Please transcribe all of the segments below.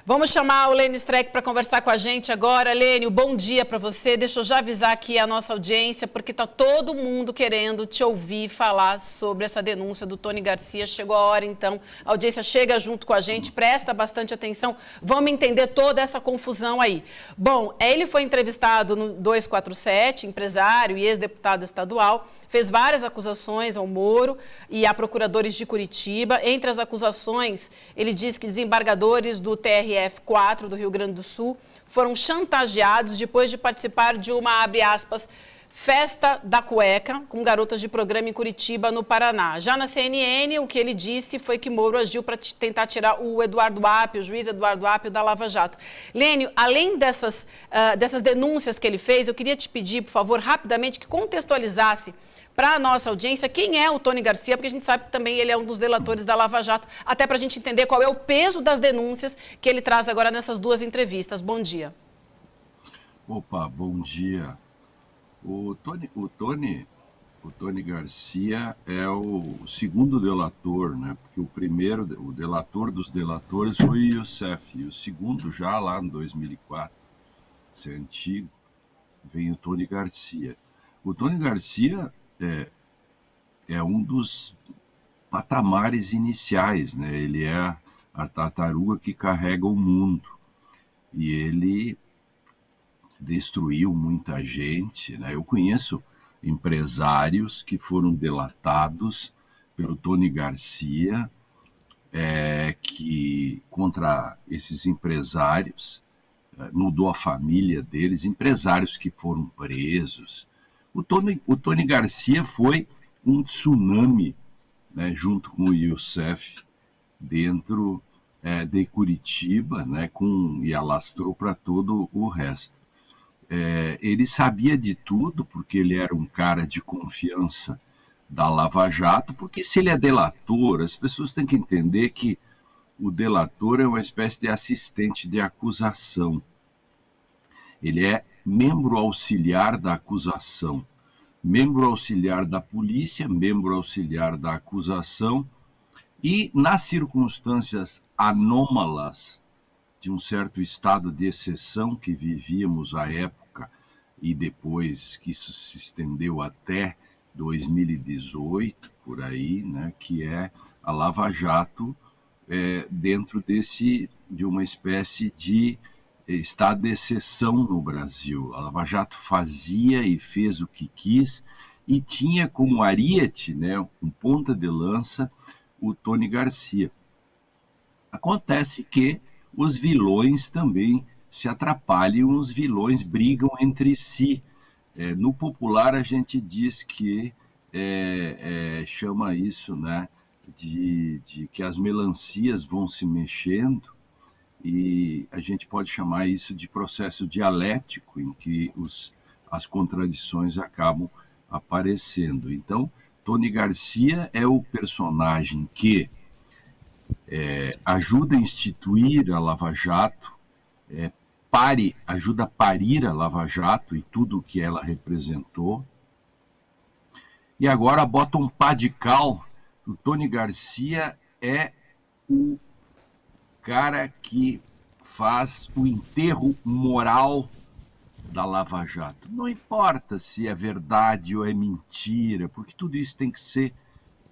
Vamos chamar o Lênio Streck para conversar com a gente agora. Lênio, bom dia para você. Deixa eu já avisar aqui a nossa audiência, porque está todo mundo querendo te ouvir falar sobre essa denúncia do Tony Garcia. Chegou a hora, então. A audiência chega junto com a gente, presta bastante atenção. Vamos entender toda essa confusão aí. Bom, ele foi entrevistado no 247, empresário e ex-deputado estadual. Fez várias acusações ao Moro e a procuradores de Curitiba. Entre as acusações, ele diz que desembargadores do TRF-4 do Rio Grande do Sul foram chantageados depois de participar de uma, abre aspas, festa da cueca com garotas de programa em Curitiba, no Paraná. Já na CNN, o que ele disse foi que Moro agiu para tentar tirar o Eduardo Apio, o juiz Eduardo Apio, da Lava Jato. Lênio, além dessas denúncias que ele fez, eu queria te pedir, por favor, rapidamente, que contextualizasse para a nossa audiência quem é o Tony Garcia, porque a gente sabe que também ele é um dos delatores da Lava Jato, até para a gente entender qual é o peso das denúncias que ele traz agora nessas duas entrevistas. Bom dia. Opa, bom dia. O Tony Garcia é o segundo delator, né? Porque o primeiro, o delator dos delatores foi o Youssef, e o segundo já lá em 2004, isso é antigo, vem o Tony Garcia. O Tony Garcia é um dos patamares iniciais, né? Ele é a tartaruga que carrega o mundo, e ele destruiu muita gente, né? Eu conheço empresários que foram delatados pelo Tony Garcia, que contra esses empresários mudou a família deles, empresários que foram presos. O Tony Garcia foi um tsunami, né, junto com o Youssef, dentro de Curitiba, né, e alastrou para todo o resto. Ele sabia de tudo, porque ele era um cara de confiança da Lava Jato, porque se ele é delator, as pessoas têm que entender que o delator é uma espécie de assistente de acusação. Ele é membro auxiliar da acusação, membro auxiliar da polícia, membro auxiliar da acusação, e nas circunstâncias anômalas de um certo estado de exceção que vivíamos à época, e depois que isso se estendeu até 2018, por aí, né, que é a Lava Jato, dentro de uma espécie de estado de exceção no Brasil. A Lava Jato fazia e fez o que quis, e tinha como ariete, né, um ponta de lança, o Tony Garcia. Acontece que os vilões também se atrapalham, os vilões brigam entre si. No popular, a gente diz que chama isso, né, de que as melancias vão se mexendo, e a gente pode chamar isso de processo dialético, em que as contradições acabam aparecendo. Então, Tony Garcia é o personagem que ajuda a instituir a Lava Jato, ajuda a parir a Lava Jato e tudo o que ela representou, e agora bota um pá de cal. O Tony Garcia é o cara que faz o enterro moral da Lava Jato. Não importa se é verdade ou é mentira, porque tudo isso tem que ser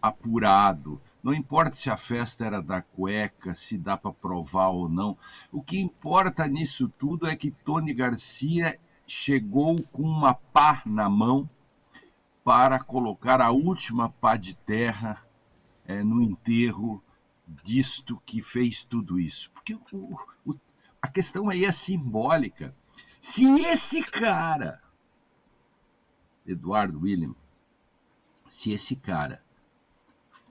apurado. Não importa se a festa era da cueca, se dá para provar ou não. O que importa nisso tudo é que Tony Garcia chegou com uma pá na mão para colocar a última pá de terra no enterro disto que fez tudo isso. Porque a questão aí é simbólica. Se esse cara, Eduardo William, se esse cara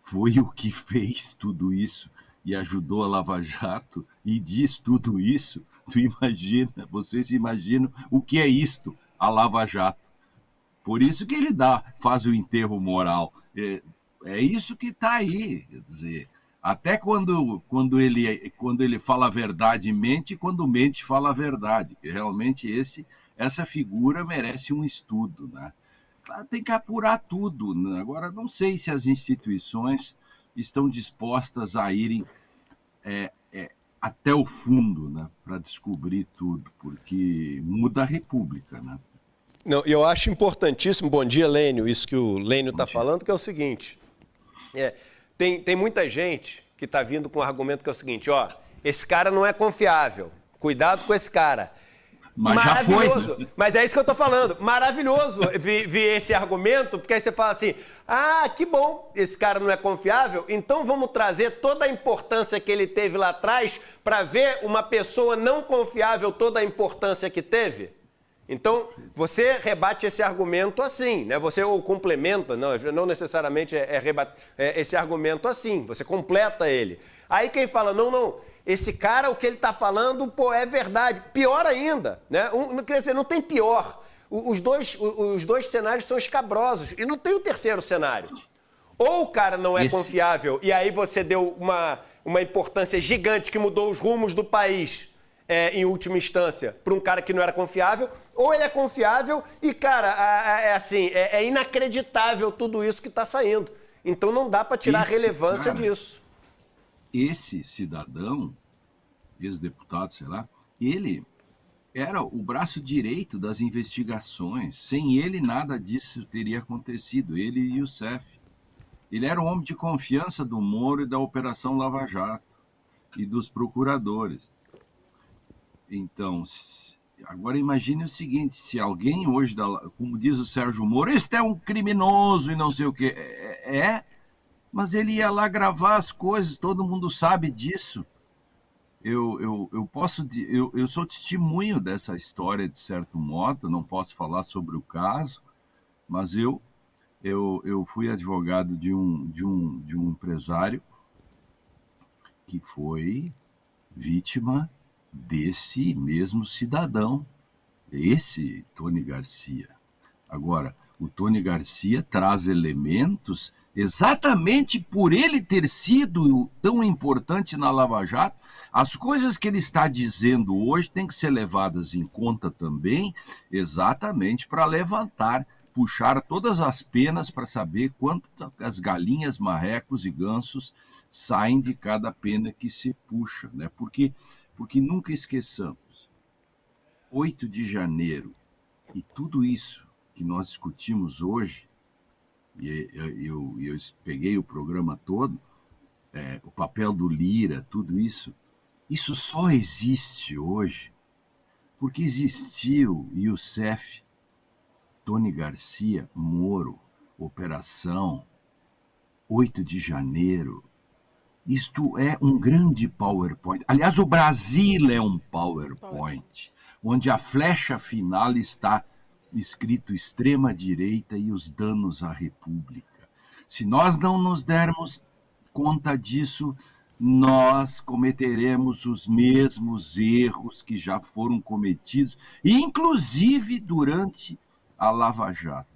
foi o que fez tudo isso e ajudou a Lava Jato e diz tudo isso, vocês imaginam o que é isto, a Lava Jato. Por isso que ele faz o enterro moral. É isso que está aí, quer dizer, até quando ele fala a verdade, mente, quando mente, fala a verdade. Realmente essa figura merece um estudo, né? Claro, tem que apurar tudo, né? Agora, não sei se as instituições estão dispostas a irem até o fundo, né, para descobrir tudo, porque muda a República, né? Não, eu acho importantíssimo, bom dia, Lênio, isso que o Lênio está falando, que é o seguinte, tem muita gente que está vindo com um argumento que é o seguinte, ó, esse cara não é confiável, cuidado com esse cara. Mas maravilhoso, já foi. Mas é isso que eu tô falando, maravilhoso ver esse argumento, porque aí você fala assim, que bom, esse cara não é confiável, então vamos trazer toda a importância que ele teve lá atrás para ver uma pessoa não confiável toda a importância que teve? Então, você rebate esse argumento assim, né? Você o complementa, não necessariamente esse argumento assim, você completa ele. Aí quem fala, não, esse cara, o que ele está falando, é verdade. Pior ainda, né? Quer dizer, não tem pior. Os dois cenários são escabrosos. E não tem o terceiro cenário. Ou o cara não é confiável, e aí você deu uma importância gigante que mudou os rumos do país, em última instância, para um cara que não era confiável, ou ele é confiável e, cara, é inacreditável tudo isso que está saindo. Então não dá para tirar a relevância disso. Esse cidadão, ex-deputado, sei lá, ele era o braço direito das investigações. Sem ele, nada disso teria acontecido, ele e o CEF. Ele era o homem de confiança do Moro e da Operação Lava Jato e dos procuradores. Então, agora imagine o seguinte, se alguém hoje, como diz o Sérgio Moro, este é um criminoso e não sei o quê, mas ele ia lá gravar as coisas, todo mundo sabe disso. Eu sou testemunho dessa história, de certo modo, não posso falar sobre o caso, mas eu fui advogado de um empresário que foi vítima desse mesmo cidadão, esse Tony Garcia. Agora, o Tony Garcia traz elementos exatamente por ele ter sido tão importante na Lava Jato. As coisas que ele está dizendo hoje têm que ser levadas em conta também, exatamente para puxar todas as penas para saber quantas galinhas, marrecos e gansos saem de cada pena que se puxa, né? Porque nunca esqueçamos, 8 de janeiro e tudo isso que nós discutimos hoje, e eu peguei o programa todo, o papel do Lira, tudo isso só existe hoje porque existiu Youssef, Tony Garcia, Moro, Operação, 8 de janeiro. Isto é um grande PowerPoint. Aliás, o Brasil é um PowerPoint, onde a flecha final está escrito extrema-direita e os danos à República. Se nós não nos dermos conta disso, nós cometeremos os mesmos erros que já foram cometidos, inclusive durante a Lava Jato.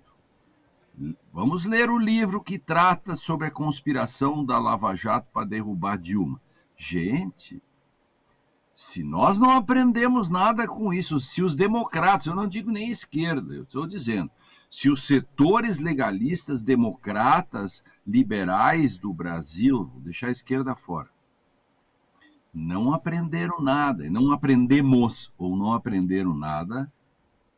Vamos ler o livro que trata sobre a conspiração da Lava Jato para derrubar Dilma. Gente, se nós não aprendemos nada com isso, se os democratas, eu não digo nem esquerda, eu estou dizendo, se os setores legalistas, democratas, liberais do Brasil, vou deixar a esquerda fora, não aprenderam nada, e não aprendemos ou não aprenderam nada,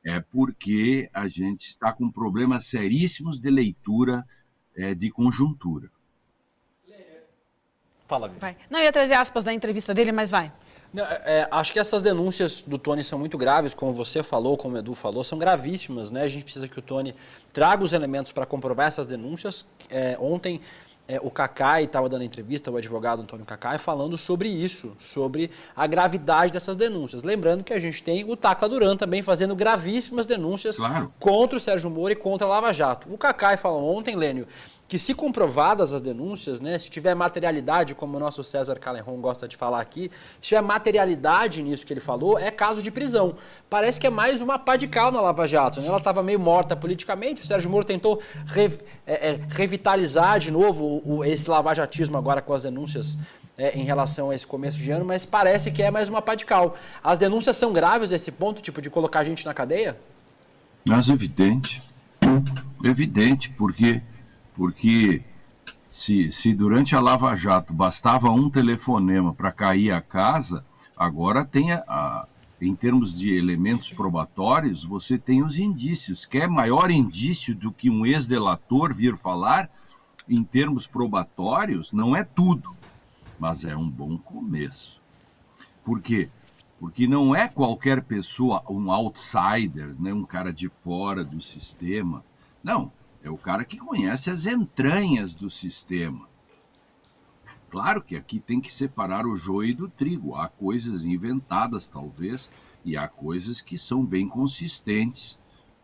é porque a gente está com problemas seríssimos de leitura de conjuntura. Fala, Vitor. Vai. Não, eu ia trazer aspas da entrevista dele, mas vai. Não, acho que essas denúncias do Tony são muito graves, como você falou, como o Edu falou, são gravíssimas, né? A gente precisa que o Tony traga os elementos para comprovar essas denúncias. Ontem o Cacai estava dando entrevista, o advogado Antônio Cacai, falando sobre isso, sobre a gravidade dessas denúncias. Lembrando que a gente tem o Tacla Duran também fazendo gravíssimas denúncias contra o Sérgio Moro e contra a Lava Jato. O Cacai falou ontem, Lênio, que se comprovadas as denúncias, né, se tiver materialidade, como o nosso César Calenron gosta de falar aqui, se tiver materialidade nisso que ele falou, é caso de prisão. Parece que é mais uma pá de cal na Lava Jato, né? Ela estava meio morta politicamente, o Sérgio Moro tentou revitalizar de novo esse lavajatismo agora com as denúncias em relação a esse começo de ano, mas parece que é mais uma pá de cal. As denúncias são graves a esse ponto, tipo, de colocar a gente na cadeia? Mas evidente, porque Se durante a Lava Jato bastava um telefonema para cair a casa, agora tem em termos de elementos probatórios, você tem os indícios. Quer maior indício do que um ex-delator vir falar? Em termos probatórios, não é tudo, mas é um bom começo. Por quê? Porque não é qualquer pessoa, um outsider, né, um cara de fora do sistema. Não, é o cara que conhece as entranhas do sistema. Claro que aqui tem que separar o joio do trigo. Há coisas inventadas, talvez, e há coisas que são bem consistentes,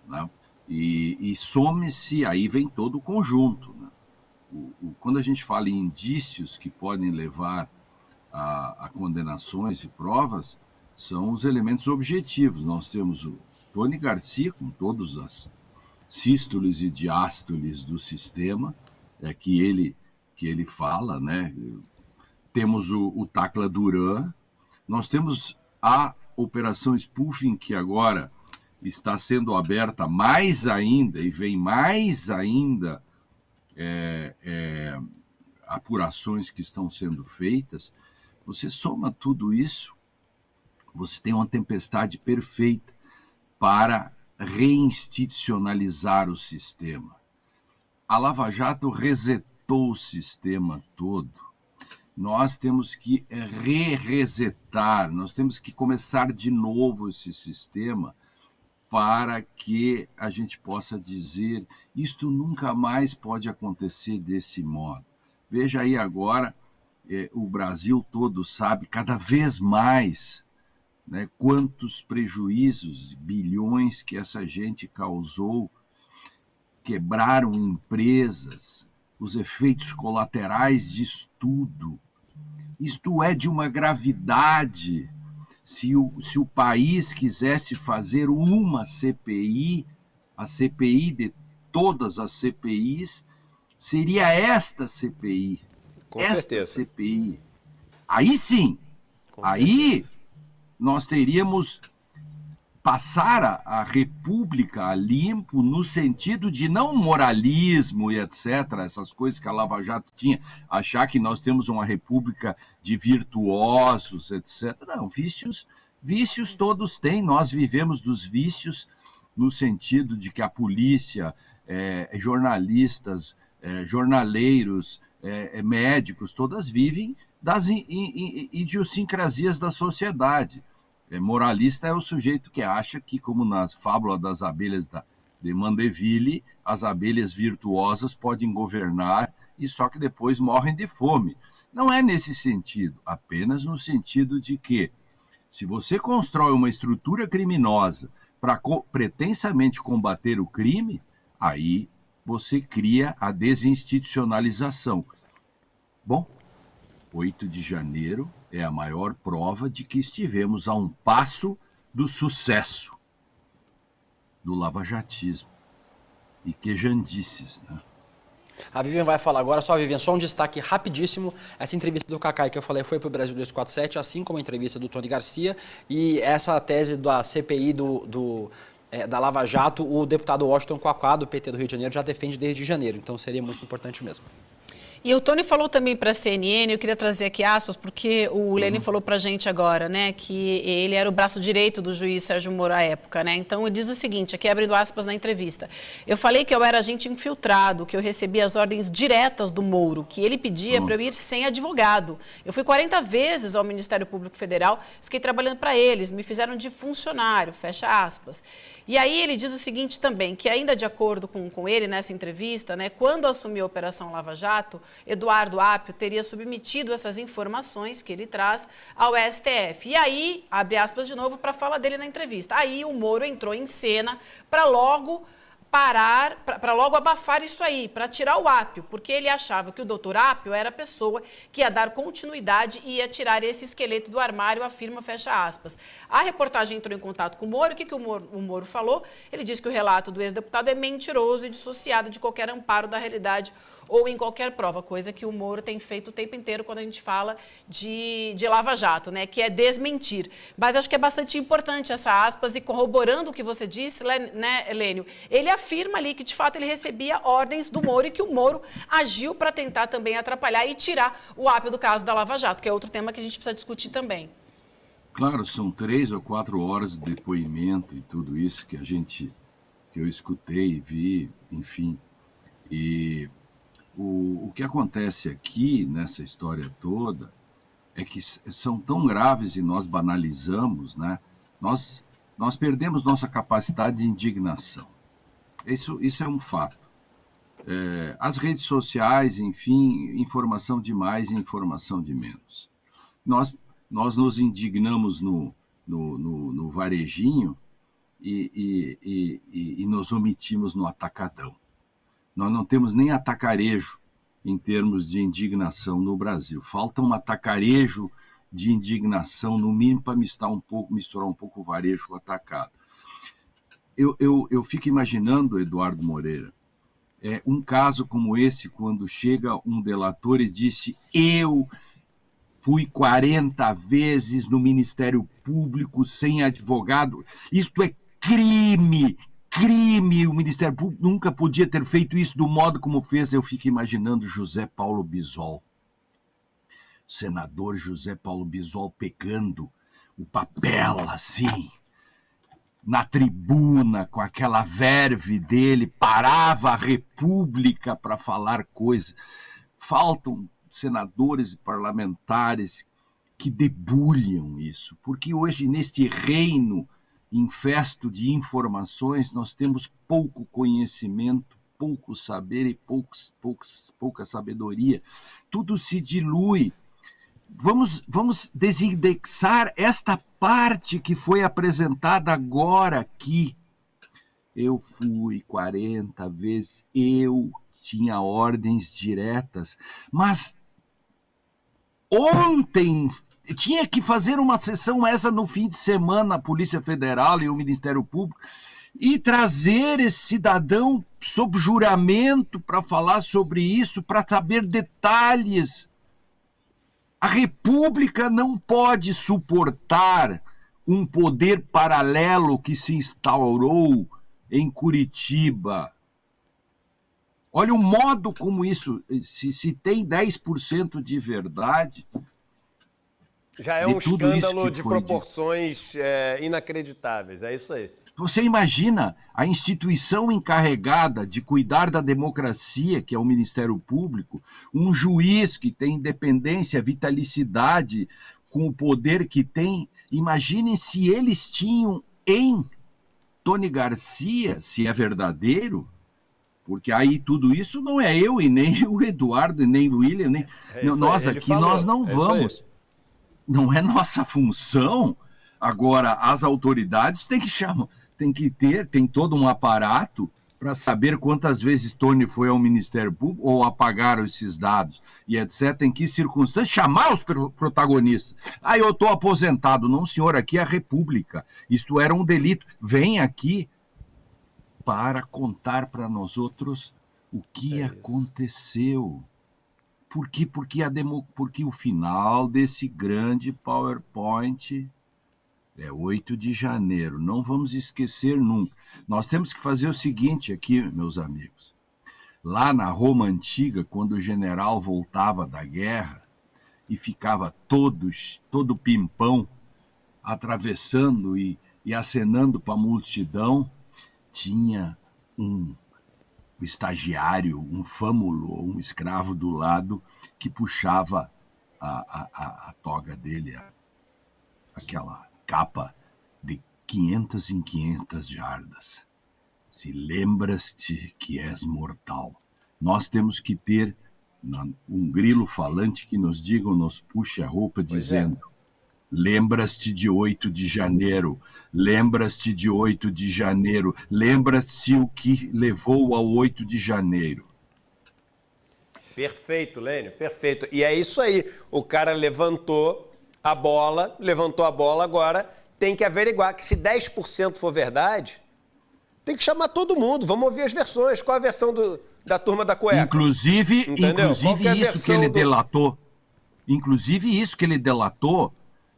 né? E some-se, aí vem todo o conjunto, né? Quando a gente fala em indícios que podem levar a condenações e provas, são os elementos objetivos. Nós temos o Tony Garcia, com todas as sístoles e diástoles do sistema, que ele fala, né? Temos o Tacla Duran, nós temos a Operação Spoofing, que agora está sendo aberta mais ainda, e vem mais ainda apurações que estão sendo feitas. Você soma tudo isso, você tem uma tempestade perfeita para reinstitucionalizar o sistema. A Lava Jato resetou o sistema todo. Nós temos que resetar, nós temos que começar de novo esse sistema para que a gente possa dizer, isto nunca mais pode acontecer desse modo. Veja aí agora, o Brasil todo sabe cada vez mais, né, quantos prejuízos, bilhões que essa gente causou, quebraram empresas, os efeitos colaterais disso tudo. Isto é de uma gravidade. Se o país quisesse fazer uma CPI, a CPI de todas as CPIs, seria esta CPI. Com certeza. CPI. Aí sim, aí nós teríamos passar a República a limpo no sentido de não moralismo e etc., essas coisas que a Lava Jato tinha, achar que nós temos uma República de virtuosos, etc. Não, vícios todos têm, nós vivemos dos vícios no sentido de que a polícia, jornalistas, jornaleiros, médicos, todas vivem das idiosincrasias da sociedade. Moralista é o sujeito que acha que, como nas fábulas das abelhas de Mandeville, as abelhas virtuosas podem governar e só que depois morrem de fome. Não é nesse sentido, apenas no sentido de que, se você constrói uma estrutura criminosa para pretensamente combater o crime, aí você cria a desinstitucionalização. Bom, 8 de janeiro é a maior prova de que estivemos a um passo do sucesso do lavajatismo. E que jandices, né? A Vivian vai falar agora, Vivian, só um destaque rapidíssimo. Essa entrevista do Cacai que eu falei foi para o Brasil 247, assim como a entrevista do Tony Garcia. E essa tese da CPI da Lava Jato, o deputado Washington Quaquá, do PT do Rio de Janeiro, já defende desde janeiro. Então seria muito importante mesmo. E o Tony falou também para a CNN, eu queria trazer aqui aspas, porque o Lenin falou para a gente agora, né, que ele era o braço direito do juiz Sérgio Moro à época, né? Então ele diz o seguinte, aqui abrindo aspas na entrevista: eu falei que eu era agente infiltrado, que eu recebia as ordens diretas do Moro, que ele pedia para eu ir sem advogado. Eu fui 40 vezes ao Ministério Público Federal, fiquei trabalhando para eles, me fizeram de funcionário, fecha aspas. E aí ele diz o seguinte também, que ainda de acordo com ele nessa entrevista, né, quando assumiu a Operação Lava Jato, Eduardo Apio teria submetido essas informações que ele traz ao STF. E aí, abre aspas de novo para a fala dele na entrevista, aí o Moro entrou em cena para logo parar, para logo abafar isso aí, para tirar o Apio, porque ele achava que o doutor Apio era a pessoa que ia dar continuidade e ia tirar esse esqueleto do armário, afirma, fecha aspas. A reportagem entrou em contato com o Moro, o que o Moro falou? Ele disse que o relato do ex-deputado é mentiroso e dissociado de qualquer amparo da realidade ou em qualquer prova, coisa que o Moro tem feito o tempo inteiro quando a gente fala de Lava Jato, né, que é desmentir. Mas acho que é bastante importante essa aspas e corroborando o que você disse, né, Helênio, ele afirma ali que, de fato, ele recebia ordens do Moro e que o Moro agiu para tentar também atrapalhar e tirar o ápio do caso da Lava Jato, que é outro tema que a gente precisa discutir também. Claro, são 3 ou 4 horas de depoimento e tudo isso que eu escutei e vi, enfim. E o que acontece aqui nessa história toda é que são tão graves e nós banalizamos, né? Nós perdemos nossa capacidade de indignação. Isso é um fato. As redes sociais, enfim, informação de mais e informação de menos. Nós nos indignamos no varejinho e nos omitimos no atacadão. Nós não temos nem atacarejo em termos de indignação no Brasil. Falta um atacarejo de indignação, no mínimo, para misturar um pouco o varejo com o atacado. Eu fico imaginando, Eduardo Moreira, um caso como esse, quando chega um delator e disse: eu fui 40 vezes no Ministério Público sem advogado. Isto é crime. Crime. O Ministério Público nunca podia ter feito isso do modo como fez. Eu fico imaginando José Paulo Bisol, o senador José Paulo Bisol, pegando o papel assim, na tribuna, com aquela verve dele, parava a República para falar coisas. Faltam senadores e parlamentares que debulham isso, porque hoje, neste reino infesto de informações, nós temos pouco conhecimento, pouco saber e pouca sabedoria. Tudo se dilui. Vamos desindexar esta parte que foi apresentada agora aqui. Eu fui 40 vezes, eu tinha ordens diretas, mas ontem tinha que fazer uma sessão essa no fim de semana, a Polícia Federal e o Ministério Público, e trazer esse cidadão sob juramento para falar sobre isso, para saber detalhes. A República não pode suportar um poder paralelo que se instaurou em Curitiba. Olha o modo como isso, se tem 10% de verdade. Já é um escândalo de proporções inacreditáveis, é isso aí. Você imagina a instituição encarregada de cuidar da democracia, que é o Ministério Público, um juiz que tem independência, vitalicidade, com o poder que tem. Imaginem se eles tinham em Tony Garcia, se é verdadeiro, porque aí tudo isso não é eu e nem o Eduardo, nem o William, nem nós aqui, nós não vamos. Não é nossa função. Agora, as autoridades têm tem todo um aparato para saber quantas vezes Tony foi ao Ministério Público ou apagaram esses dados e etc. Em que circunstâncias, chamar os protagonistas. Eu estou aposentado. Não, senhor, aqui é a República. Isto era um delito. Vem aqui para contar para nós outros o que aconteceu. Por quê? Porque o final desse grande PowerPoint é 8 de janeiro. Não vamos esquecer nunca. Nós temos que fazer o seguinte aqui, meus amigos. Lá na Roma Antiga, quando o general voltava da guerra e ficava todo pimpão, atravessando e acenando para a multidão, tinha o estagiário, um fâmulo, um escravo do lado, que puxava a toga dele, aquela capa de 500 em 500 jardas. Se lembras-te que és mortal. Nós temos que ter um grilo falante que nos diga ou nos puxe a roupa dizendo: lembras-te de 8 de janeiro, lembras-te de 8 de janeiro, lembras-te o que levou ao 8 de janeiro. Perfeito, Lênio, perfeito. E é isso aí, o cara levantou a bola, agora tem que averiguar que se 10% for verdade, tem que chamar todo mundo, vamos ouvir as versões. Qual a versão da turma da cueca? Inclusive isso que ele delatou. Inclusive isso que ele delatou.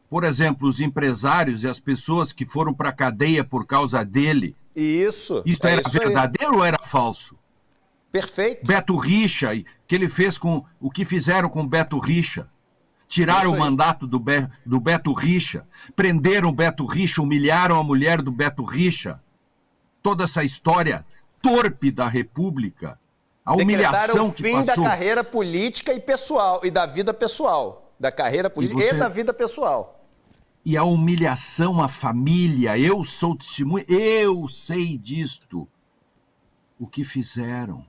Por exemplo, os empresários e as pessoas que foram para a cadeia por causa dele, Isso. Isso era verdadeiro ou era falso? Perfeito. Beto Richa, que ele fez com o que fizeram com Beto Richa. Tiraram o mandato do Beto Richa, prenderam o Beto Richa, humilharam a mulher do Beto Richa. Toda essa história torpe da República, a humilhação o fim da carreira política e pessoal, e da vida pessoal. Da carreira política e da vida pessoal. E a humilhação à família, eu sou testemunha, eu sei disto. O que fizeram?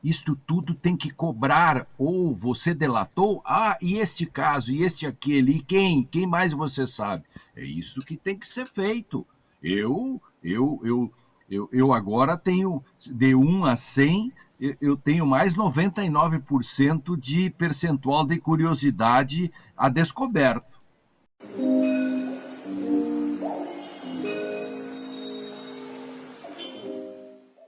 Isto tudo tem que cobrar. Ou você delatou, e este caso, e este aquele, e quem? Quem mais você sabe? É isso que tem que ser feito. Eu agora tenho, de 1 a 100, eu tenho mais 99% de percentual de curiosidade a descoberto.